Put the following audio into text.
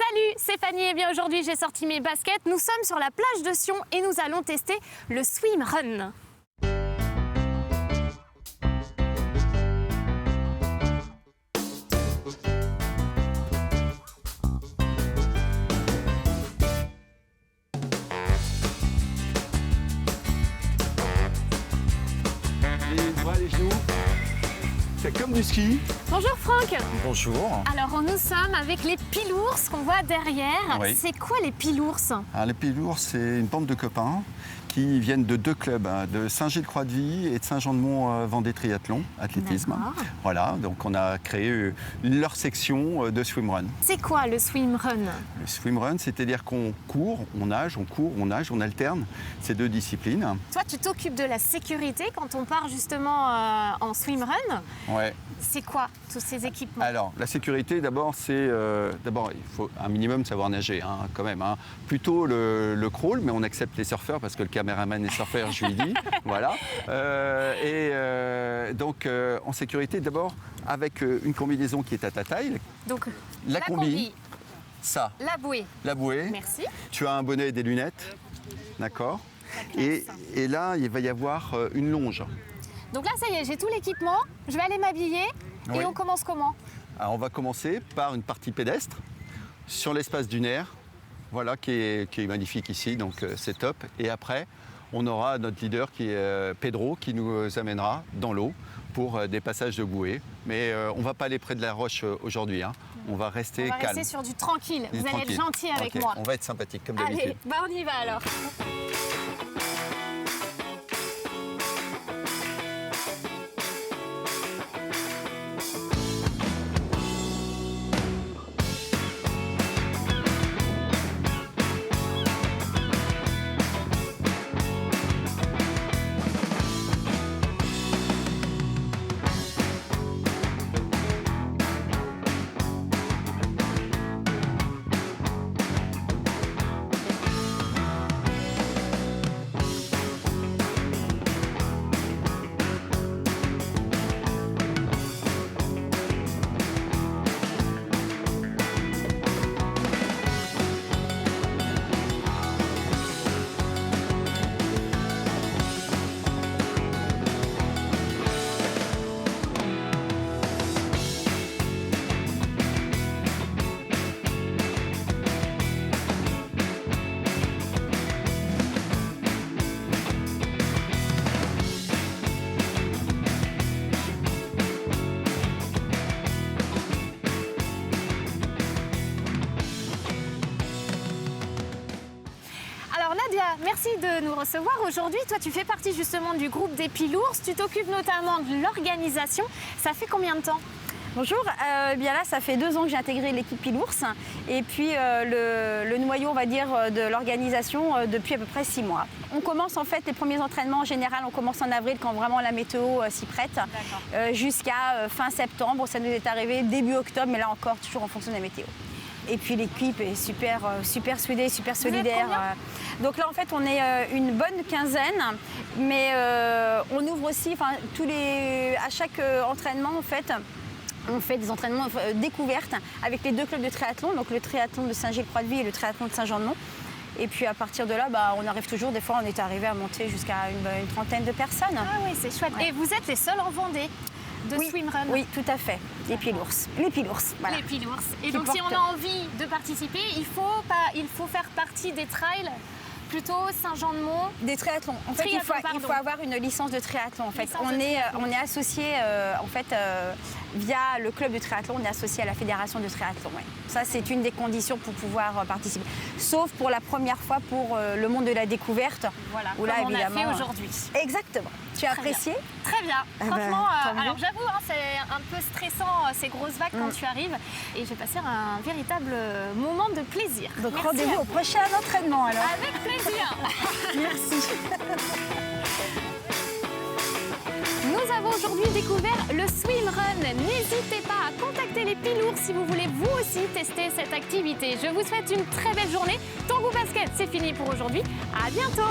Salut, c'est Fanny et bien aujourd'hui j'ai sorti mes baskets. Nous sommes sur la plage de Sion et nous allons tester le swim run. Les bras, les genoux, c'est comme du ski. Bonjour Franck. Bonjour. Alors nous sommes avec les pilours qu'on voit derrière. Oui. C'est quoi les pilours? Alors, les pilours, c'est une bande de copains qui viennent de deux clubs, de Saint-Gilles-Croix-de-Vie et de Saint-Jean-de-Mont Vendée Triathlon, athlétisme. D'accord. Voilà, donc on a créé leur section de swimrun. C'est quoi le swim run? Le swimrun, c'est-à-dire qu'on court, on nage, on alterne ces deux disciplines. Toi tu t'occupes de la sécurité quand on part justement en swim run. Ouais. C'est quoi tous ces équipements? Alors, la sécurité, d'abord, c'est d'abord il faut un minimum savoir nager, quand même. Plutôt le crawl, mais on accepte les surfeurs parce que le caméraman est surfeur, je lui dis. Voilà. Donc, en sécurité, d'abord, avec une combinaison qui est à ta taille. Donc La combi. Ça, la bouée. la bouée. Merci. Tu as un bonnet et des lunettes. D'accord. Et là, il va y avoir une longe. Donc là ça y est, j'ai tout l'équipement. Je vais aller m'habiller Oui. et on commence comment? Alors, on va commencer par une partie pédestre sur l'espace dunaire, voilà, qui est magnifique ici, donc c'est top. Et après, on aura notre leader qui est Pedro, qui nous amènera dans l'eau pour des passages de bouée. Mais on ne va pas aller près de la roche aujourd'hui, on va rester On va calme. rester sur du tranquille. Vous allez Tranquille. être gentil avec Ok, moi. On va être sympathique comme d'habitude. Allez, bah on y va alors. Alors Nadia, merci de nous recevoir aujourd'hui. Toi, tu fais partie justement du groupe des Pilours. Tu t'occupes notamment de l'organisation. Ça fait combien de temps? Bonjour, bien là ça fait 2 ans que j'ai intégré l'équipe Pilours et puis le noyau on va dire de l'organisation depuis à peu près 6 mois. On commence en fait les premiers entraînements en général, on commence en avril quand vraiment la météo s'y prête jusqu'à fin septembre, ça nous est arrivé début octobre mais là encore toujours en fonction de la météo. Et puis l'équipe est super soudée, super solidaire. Donc là en fait on est une bonne quinzaine, mais on ouvre aussi, à chaque entraînement en fait, on fait des entraînements découvertes avec les 2 clubs de triathlon, donc le triathlon de Saint-Gilles-Croix-de-Vie et le triathlon de Saint-Jean-de-Mont. Et puis à partir de là, on arrive toujours, des fois on est arrivé à monter jusqu'à une trentaine de personnes. Ah oui, c'est chouette. Ouais. Et vous êtes les seuls en Vendée de swimrun? Oui, tout à fait. Les Pilours. Les Pilours, voilà. Les Pilours. Et Qui donc si on portent- a envie de participer, il faut faire partie des trails plutôt Saint-Jean-de-Mont. Des triathlons. En fait, il Triathlon, faut avoir une licence de triathlon. En fait, Licence de on est triathlon. associé via le club de triathlon, on est associé à la fédération de triathlon. Ouais. Ça, c'est une des conditions pour pouvoir participer. Sauf pour la première fois pour le monde de la découverte. Voilà, où là, comme on a évidemment, fait aujourd'hui. Exactement. Tu as Très bien. apprécié? Très bien. Eh ben, Franchement, tant mieux. alors j'avoue, c'est un peu stressant ces grosses vagues quand tu arrives. Et j'ai passé un véritable moment de plaisir. Donc Merci rendez-vous à au prochain entraînement alors. Avec plaisir. Merci. Nous avons aujourd'hui découvert le swimrun. N'hésitez pas à contacter les Pilours si vous voulez vous aussi tester cette activité. Je vous souhaite une très belle journée. Tango Basket, c'est fini pour aujourd'hui. À bientôt.